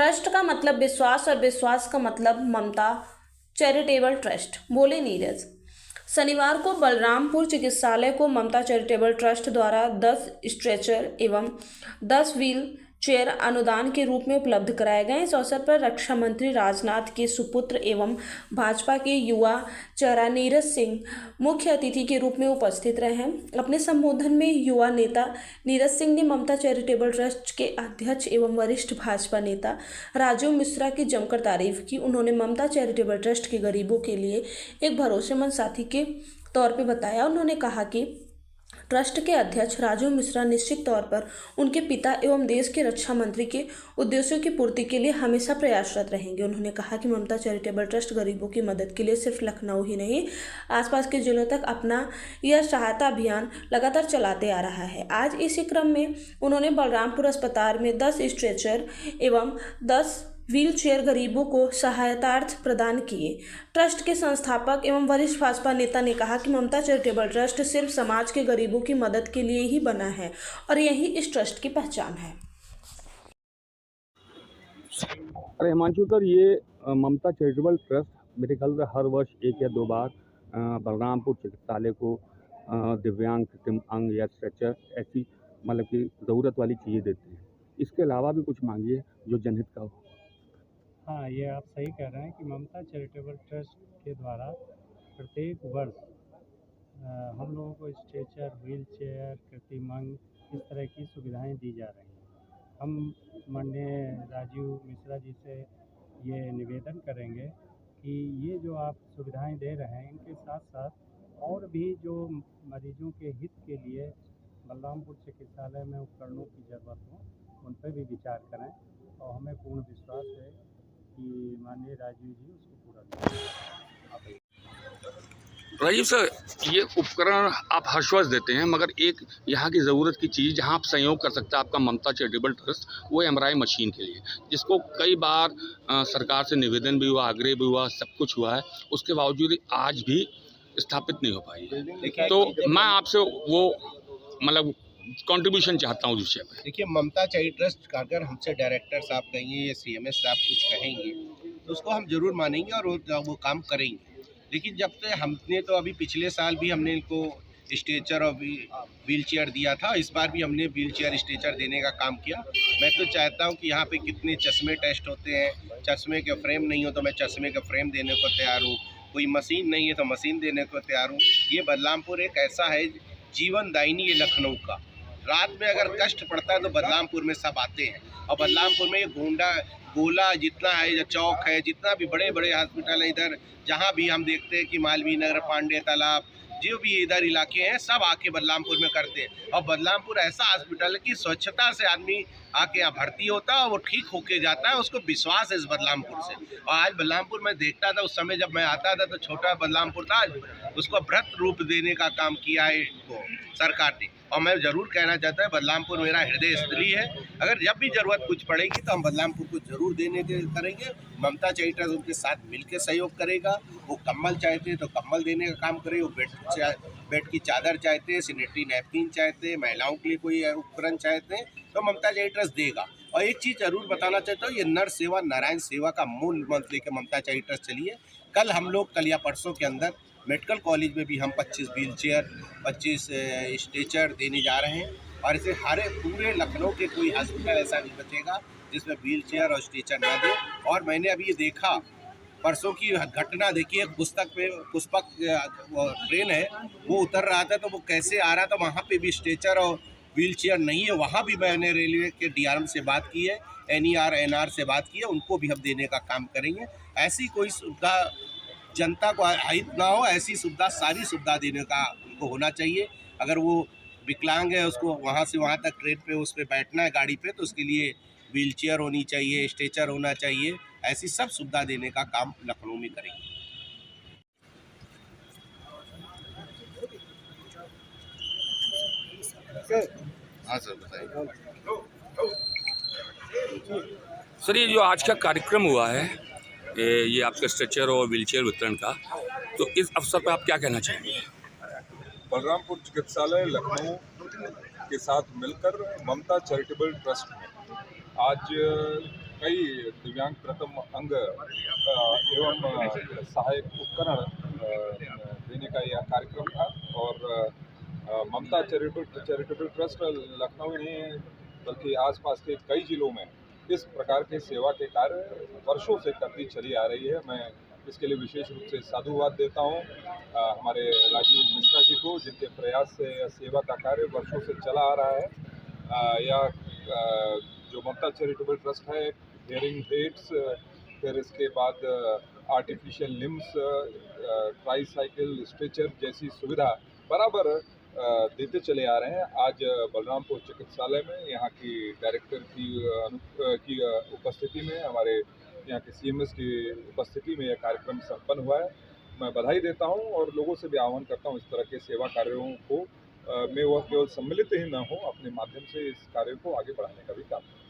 Trust का मतलब विश्वास और विश्वास का मतलब ममता चैरिटेबल ट्रस्ट, बोले नीरज। शनिवार को बलरामपुर चिकित्सालय को ममता चैरिटेबल ट्रस्ट द्वारा 10 स्ट्रेचर एवं 10 व्हील चेयर अनुदान के रूप में उपलब्ध कराए गए। इस अवसर पर रक्षा मंत्री राजनाथ के सुपुत्र एवं भाजपा के युवा चेहरा नीरज सिंह मुख्य अतिथि के रूप में उपस्थित रहे। अपने संबोधन में युवा नेता नीरज सिंह ने ममता चैरिटेबल ट्रस्ट के अध्यक्ष एवं वरिष्ठ भाजपा नेता राजीव मिश्रा की जमकर तारीफ की। उन्होंने ममता चैरिटेबल ट्रस्ट के गरीबों के लिए एक भरोसेमंद साथी के तौर पर बताया। उन्होंने कहा कि ट्रस्ट के अध्यक्ष राजीव मिश्रा निश्चित तौर पर उनके पिता एवं देश के रक्षा मंत्री के उद्देश्यों की पूर्ति के लिए हमेशा प्रयासरत रहेंगे। उन्होंने कहा कि ममता चैरिटेबल ट्रस्ट गरीबों की मदद के लिए सिर्फ लखनऊ ही नहीं, आसपास के जिलों तक अपना यह सहायता अभियान लगातार चलाते आ रहा है। आज इसी क्रम में उन्होंने बलरामपुर अस्पताल में 10 स्ट्रेचर एवं 10 व्हील चेयर गरीबों को सहायतार्थ प्रदान किए। ट्रस्ट के संस्थापक एवं वरिष्ठ भाजपा नेता ने कहा कि ममता चैरिटेबल ट्रस्ट सिर्फ समाज के गरीबों की मदद के लिए ही बना है और यही इस ट्रस्ट की पहचान है। अरे हिमांशु सर, ये ममता चैरिटेबल ट्रस्ट मेरे ख्याल से हर वर्ष 1 या 2 बार बलरामपुर चिकित्सालय को दिव्यांग, कृत्रिम अंग या स्ट्रेचर ऐसी मतलब कि ज़रूरत वाली चीज़ें देती है। इसके अलावा भी कुछ मांगिए जो जनहित का हो। हाँ, ये आप सही कह रहे हैं कि ममता चैरिटेबल ट्रस्ट के द्वारा प्रत्येक वर्ष हम लोगों को स्ट्रेचर, व्हील चेयर, कृत्रिम अंग इस तरह की सुविधाएं दी जा रही हैं। हम माननीय राजीव मिश्रा जी से ये निवेदन करेंगे कि ये जो आप सुविधाएं दे रहे हैं, इनके साथ साथ और भी जो मरीजों के हित के लिए बलरामपुर चिकित्सालय में उपकरणों की ज़रूरत हो, उन पर भी विचार करें और हमें पूर्ण विश्वास है कि माननीय राजीव जी उसको पूरा करेंगे। राजीव सर, ये उपकरण आप हर वर्ष देते हैं, मगर एक यहाँ की ज़रूरत की चीज़ जहाँ आप सहयोग कर सकते हैं आपका ममता चैरिटेबल ट्रस्ट, वो है MRI मशीन के लिए, जिसको कई बार सरकार से निवेदन भी हुआ, आग्रह भी हुआ, सब कुछ हुआ है, उसके बावजूद आज भी स्थापित नहीं हो पाई है। तो मैं आपसे वो मतलब कंट्रीब्यूशन चाहता हूँ उस विषय पे। देखिए, ममता चैरिटेबल ट्रस्ट का अगर हमसे डायरेक्टर साहब कहेंगे या CMS साहब कुछ कहेंगे तो उसको हम जरूर मानेंगे और वो काम करेंगे। लेकिन जब से हमने तो अभी पिछले साल भी हमने इनको स्ट्रेचर और व्हील चेयर दिया था, इस बार भी हमने व्हील चेयर स्ट्रेचर देने का काम किया। मैं तो चाहता हूं कि यहाँ पे कितने चश्मे टेस्ट होते हैं, चश्मे के फ्रेम नहीं हो तो मैं चश्मे का फ्रेम देने को तैयार हूँ, कोई मशीन नहीं है तो मशीन देने को तैयार हूँ। ये बलरामपुर एक ऐसा है जीवन दायिनी है लखनऊ का। रात में अगर कष्ट पड़ता है तो बलरामपुर में सब आते हैं, और बलरामपुर में ये गोला जितना है, जो चौक है, जितना भी बड़े बड़े हॉस्पिटल है इधर, जहाँ भी हम देखते हैं कि मालवीय नगर, पांडे तालाब, जो भी इधर इलाके हैं सब आके बलरामपुर में करते हैं। और बलरामपुर ऐसा हॉस्पिटल है कि स्वच्छता से आदमी आके यहाँ भर्ती होता है और वो ठीक होके जाता है, उसको विश्वास है इस बलरामपुर से। और आज बलरामपुर में देखता था, उस समय जब मैं आता था तो छोटा बलरामपुर था, उसको वृहत रूप देने का काम किया है सरकार ने। और मैं ज़रूर कहना चाहता हूँ, बलरामपुर मेरा हृदय स्थली है। अगर जब भी ज़रूरत कुछ पड़ेगी तो हम बलरामपुर को ज़रूर देने के करेंगे। ममता चैरिटेबल उनके साथ मिलकर सहयोग करेगा। वो कम्बल चाहते हैं तो कम्बल देने का काम करेगा, वो बेड की चादर चाहते हैं, सैनिटरी नैपकिन चाहते हैं, महिलाओं के लिए कोई उपकरण चाहते हैं तो ममता चैरिटेबल देगा। और एक चीज़ ज़रूर बताना चाहता हूँ, ये नर सेवा नारायण सेवा का मूल मंत्र लेकर ममता चैरिटेबल चली है। कल या परसों के अंदर मेडिकल कॉलेज में भी हम 25 व्हील चेयर, 25 स्ट्रेचर देने जा रहे हैं। और इसे पूरे लखनऊ के कोई हॉस्पिटल ऐसा नहीं बचेगा जिसमें व्हील चेयर और स्ट्रेचर ना दे। और मैंने अभी ये देखा, परसों की घटना देखी, एक पुष्पक ट्रेन है, वो उतर रहा था तो वो कैसे आ रहा था, वहाँ पे भी स्ट्रेचर और व्हील चेयर नहीं है। वहाँ भी मैंने रेलवे के DRM से बात की है, NER NR से बात की है, उनको भी हम देने का काम करेंगे। ऐसी कोई सुविधा जनता को अहित ना हो, ऐसी सुविधा, सारी सुविधा देने का उनको होना चाहिए। अगर वो विकलांग है, उसको वहाँ से वहाँ तक ट्रेन पे उस पर बैठना है गाड़ी पे, तो उसके लिए व्हील चेयर होनी चाहिए, स्ट्रेचर होना चाहिए। ऐसी सब सुविधा देने का काम लखनऊ में करेंगे। हाँ सर, बताइए सर। ये जो आज का कार्यक्रम हुआ है, ये आपके स्ट्रेचर और व्हीलचेयर वितरण का, तो इस अवसर पर आप क्या कहना चाहेंगे? बलरामपुर चिकित्सालय लखनऊ के साथ मिलकर ममता चैरिटेबल ट्रस्ट में आज कई दिव्यांग प्रथम अंग एवं सहायक उपकरण देने का यह कार्यक्रम था। और ममता चैरिटेबल ट्रस्ट लखनऊ नहीं बल्कि आसपास के कई जिलों में इस प्रकार के सेवा के कार्य वर्षों से करती चली आ रही है। मैं इसके लिए विशेष रूप से साधुवाद देता हूँ हमारे राजीव मिश्रा जी को, जिनके प्रयास से यह सेवा का कार्य वर्षों से चला आ रहा है। यह जो ममता चैरिटेबल ट्रस्ट है, हियरिंग एड्स, फिर इसके बाद आर्टिफिशियल लिम्स, ट्राईसाइकिल, स्ट्रेचर जैसी सुविधा बराबर देते चले आ रहे हैं। आज बलरामपुर चिकित्सालय में यहाँ की डायरेक्टर की उपस्थिति में, हमारे यहाँ के सीएमएस की उपस्थिति में यह कार्यक्रम संपन्न हुआ है। मैं बधाई देता हूँ और लोगों से भी आह्वान करता हूँ इस तरह के सेवा कार्यों को में वह केवल सम्मिलित ही न हो, अपने माध्यम से इस कार्य को आगे बढ़ाने का भी काम करें।